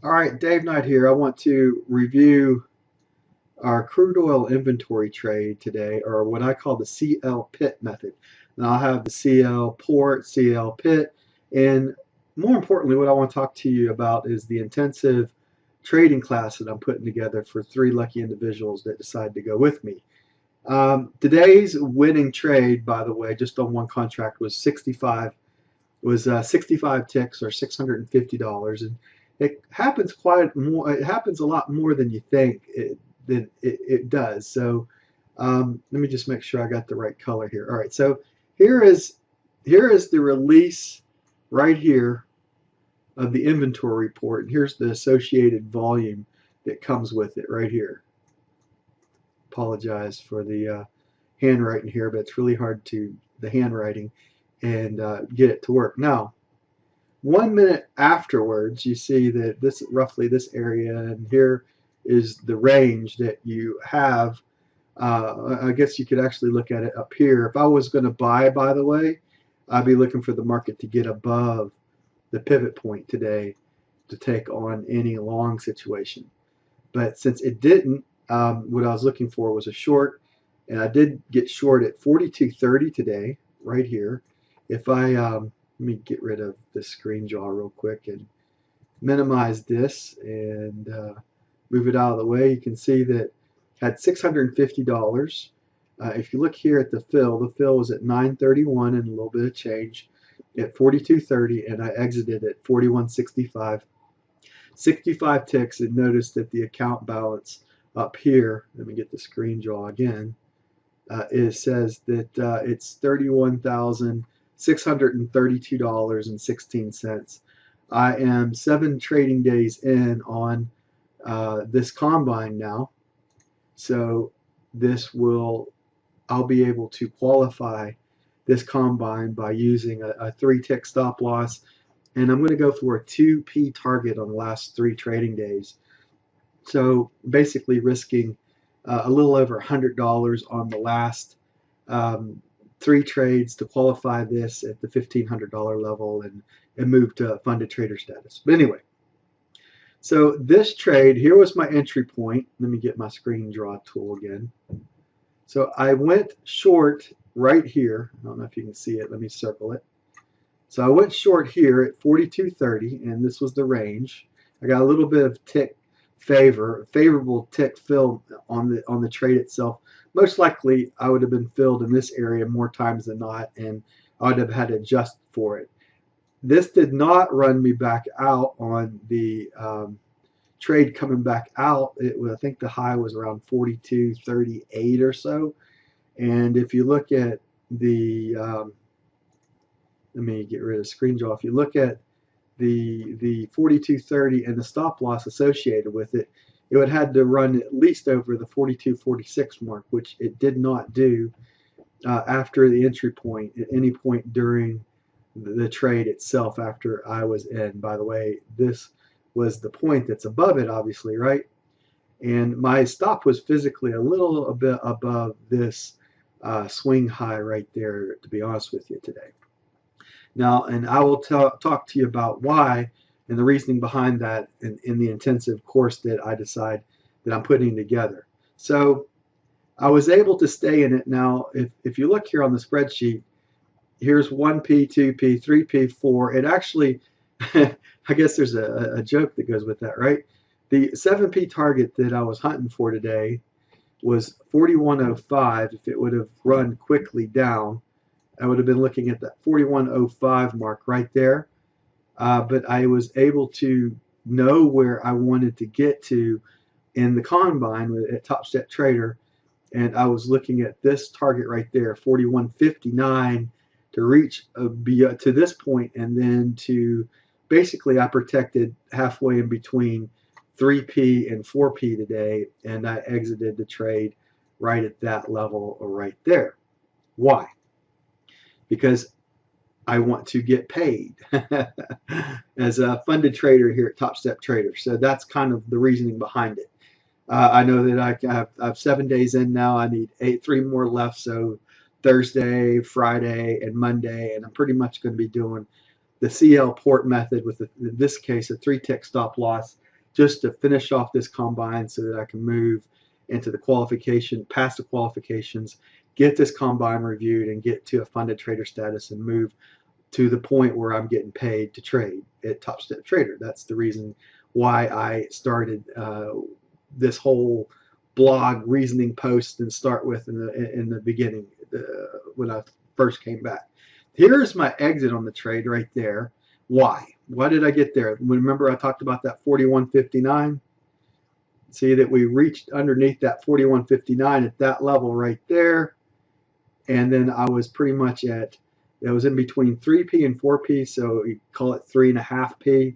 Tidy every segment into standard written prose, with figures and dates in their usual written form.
All right, Dave Knight here. I want to review our crude oil inventory trade today, or what I call the CL pit method. Now I'll have the CL port, CL pit, and more importantly, what I want to talk to you about is the intensive trading class that I'm putting together for 3 lucky individuals that decide to go with me. Today's winning trade, by the way, just on one contract was 65 ticks or $650, and it happens it happens a lot more than you think it does. So let me just make sure I got the right color here. All right, so here is the release right here of the inventory report, and here's the associated volume that comes with it right here. Apologize for the handwriting here, but it's really hard to the handwriting and get it to work. Now, 1 minute afterwards, you see that this roughly this area, and here is the range that you have. I guess you could actually look at it up here. If I was going to buy, by the way, I'd be looking for the market to get above the pivot point today to take on any long situation. But since it didn't, what I was looking for was a short, and I did get short at 42.30 today, right here. If I let me get rid of the screen jaw real quick and minimize this and move it out of the way. You can see that had $650. If you look here at the fill was at 931 and a little bit of change at 42.30, and I exited at 41.65. 65 ticks, and notice that the account balance up here, let me get the screen jaw again, it says that it's $31,632.16. I am 7 trading days in on this combine now, so I'll be able to qualify this combine by using a 3-tick stop loss, and I'm going to go for a 2p target on the last 3 trading days. So basically risking a little over $100 on the last 3 trades to qualify this at the $1,500 level and move to funded trader status. But anyway, so this trade, here was my entry point. Let me get my screen draw tool again. So I went short right here. I don't know if you can see it. Let me circle it. So I went short here at 42.30, and this was the range. I got a little bit of favorable tick fill on the trade itself. Most likely I would have been filled in this area more times than not, and I would have had to adjust for it. This did not run me back out on the trade coming back out. I think the high was around 42.38 or so. And if you look at the let me get rid of screen draw. If you look at the 42.30 and the stop loss associated with it, it would have had to run at least over the 42.46 mark, which it did not do after the entry point at any point during the trade itself after I was in. By the way, this was the point that's above it, obviously, right? And my stop was physically a little bit above this swing high right there, to be honest with you today. Now, and I will talk to you about why and the reasoning behind that in the intensive course that I decide that I'm putting together. So I was able to stay in it. Now, if you look here on the spreadsheet, here's 1p, 2p, 3p, 4. It actually, I guess there's a joke that goes with that, right? The 7p target that I was hunting for today was 41.05. If it would have run quickly down, I would have been looking at that 41.05 mark right there. But I was able to know where I wanted to get to in the combine at Top Step Trader, and I was looking at this target right there, 41.59, to reach to this point, and then to basically I protected halfway in between 3p and 4p today, and I exited the trade right at that level right there. Why? Because I want to get paid as a funded trader here at Top Step Trader. So that's kind of the reasoning behind it. I know that I have 7 days in now. I need 3 more left. So Thursday, Friday, and Monday, and I'm pretty much going to be doing the CL port method with, in this case, a 3-tick stop loss just to finish off this combine so that I can move into the qualification, pass the qualifications, get this combine reviewed, and get to a funded trader status and move to the point where I'm getting paid to trade at Top Step Trader. That's the reason why I started this whole blog reasoning post and start with in the beginning when I first came back. Here's my exit on the trade right there. Why? Why did I get there? Remember I talked about that 41.59? See that we reached underneath that 41.59 at that level right there. And then I was pretty much at, it was in between 3p and 4p, so you call it 3.5p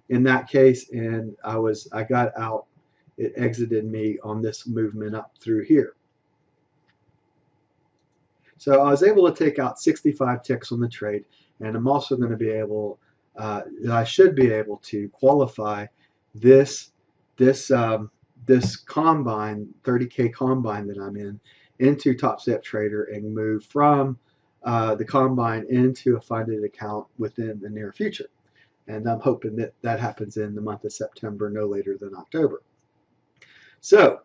in that case. And I got out. It exited me on this movement up through here. So I was able to take out 65 ticks on the trade, and I'm also going to be able, I should be able to qualify this combine, 30K combine that I'm in, into Top Step Trader and move from the combine into a funded account within the near future. And I'm hoping that that happens in the month of September, no later than October. So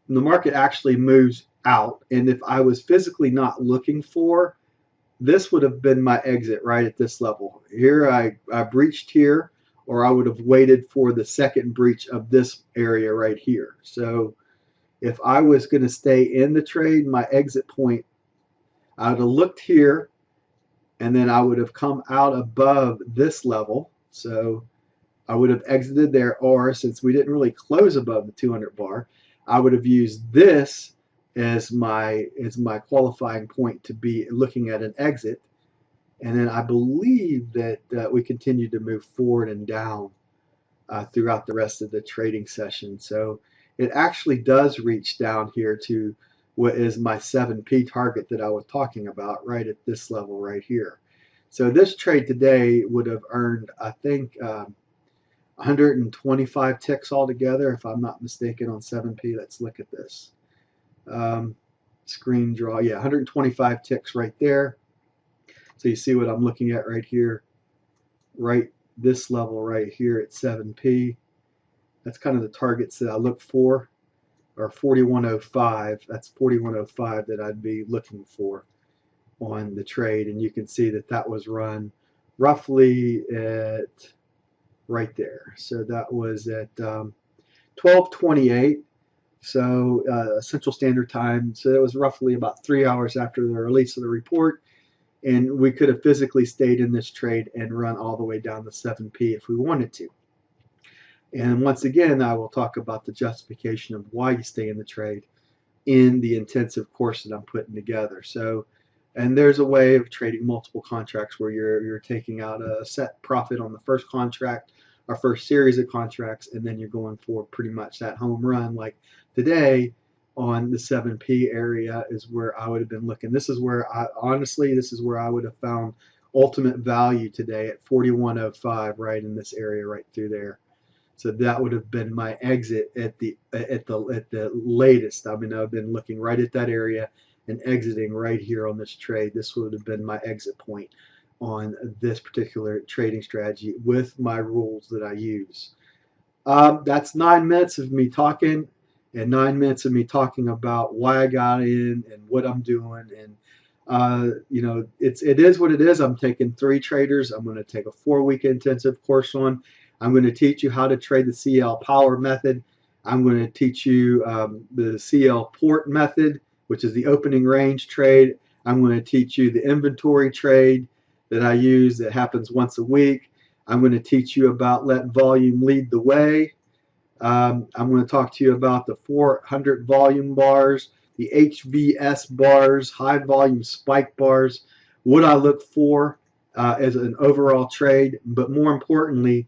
the market actually moves out, and if I was physically not looking for, this would have been my exit right at this level. Here I breached here, or I would have waited for the second breach of this area right here. So if I was going to stay in the trade, my exit point, I would have looked here, and then I would have come out above this level. So I would have exited there, or since we didn't really close above the 200 bar, I would have used this as my qualifying point to be looking at an exit. And then I believe that we continued to move forward and down throughout the rest of the trading session. So it actually does reach down here to what is my 7p target that I was talking about right at this level right here. So this trade today would have earned, I think, 125 ticks altogether, if I'm not mistaken, on 7p. Let's look at this. Screen draw, yeah, 125 ticks right there. So you see what I'm looking at right here, right this level right here at 7p. That's kind of the targets that I look for, or 4105. That's 4105 that I'd be looking for on the trade, and you can see that that was run roughly at right there. So that was at 12:28, so Central Standard Time. So that was roughly about 3 hours after the release of the report, and we could have physically stayed in this trade and run all the way down to 7p if we wanted to. And once again, I will talk about the justification of why you stay in the trade in the intensive course that I'm putting together. So, and there's a way of trading multiple contracts where you're taking out a set profit on the first contract, our first series of contracts, and then you're going for pretty much that home run. Like today on the 7p area is where I would have been looking. This is where this is where I would have found ultimate value today at 4105, right in this area right through there. So that would have been my exit at the latest. I mean, I've been looking right at that area and exiting right here on this trade. This would have been my exit point on this particular trading strategy with my rules that I use. That's 9 minutes of me talking, and 9 minutes of me talking about why I got in and what I'm doing. And you know, it is what it is. I'm taking 3 traders. I'm going to take a 4-week intensive course on. I'm going to teach you how to trade the CL power method. I'm going to teach you the CL port method, which is the opening range trade. I'm going to teach you the inventory trade that I use that happens once a week. I'm going to teach you about let volume lead the way. I'm going to talk to you about the 400 volume bars, the HVS bars, high volume spike bars, what I look for as an overall trade, but more importantly,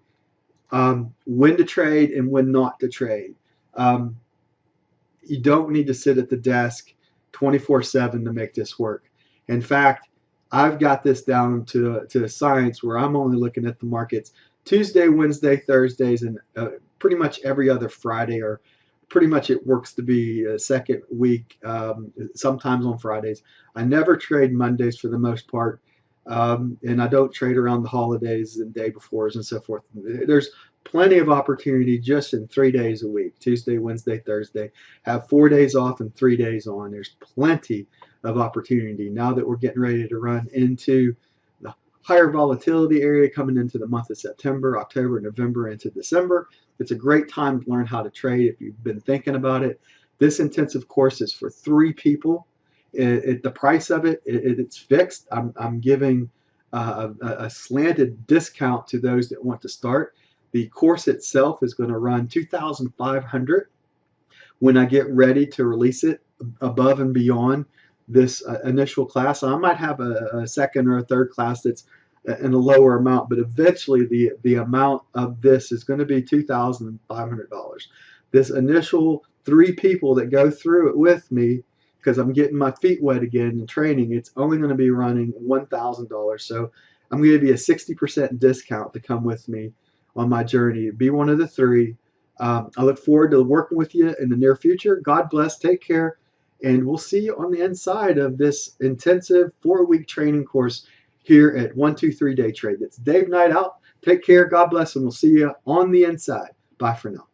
when to trade and when not to trade. You don't need to sit at the desk 24/7 to make this work. In fact, I've got this down to a science where I'm only looking at the markets Tuesday, Wednesday, Thursdays, and pretty much every other Friday, or pretty much it works to be a second week, sometimes on Fridays. I never trade Mondays for the most part. And I don't trade around the holidays and day befores and so forth. There's plenty of opportunity just in 3 days a week: Tuesday, Wednesday, Thursday. Have 4 days off and 3 days on. There's plenty of opportunity now that we're getting ready to run into the higher volatility area coming into the month of September, October, November, into December. It's a great time to learn how to trade if you've been thinking about it. This intensive course is for 3 people. The price of it's fixed. I'm giving a slanted discount to those that want to start. The course itself is going to run $2,500 when I get ready to release it above and beyond this initial class. I might have a second or a third class that's in a lower amount, but eventually the amount of this is going to be $2,500. This initial 3 people that go through it with me, because I'm getting my feet wet again in training, it's only going to be running $1,000. So I'm going to give you a 60% discount to come with me on my journey. Be one of the 3. I look forward to working with you in the near future. God bless. Take care. And we'll see you on the inside of this intensive 4-week training course here at 123 Day Trade. That's Dave Night out. Take care. God bless. And we'll see you on the inside. Bye for now.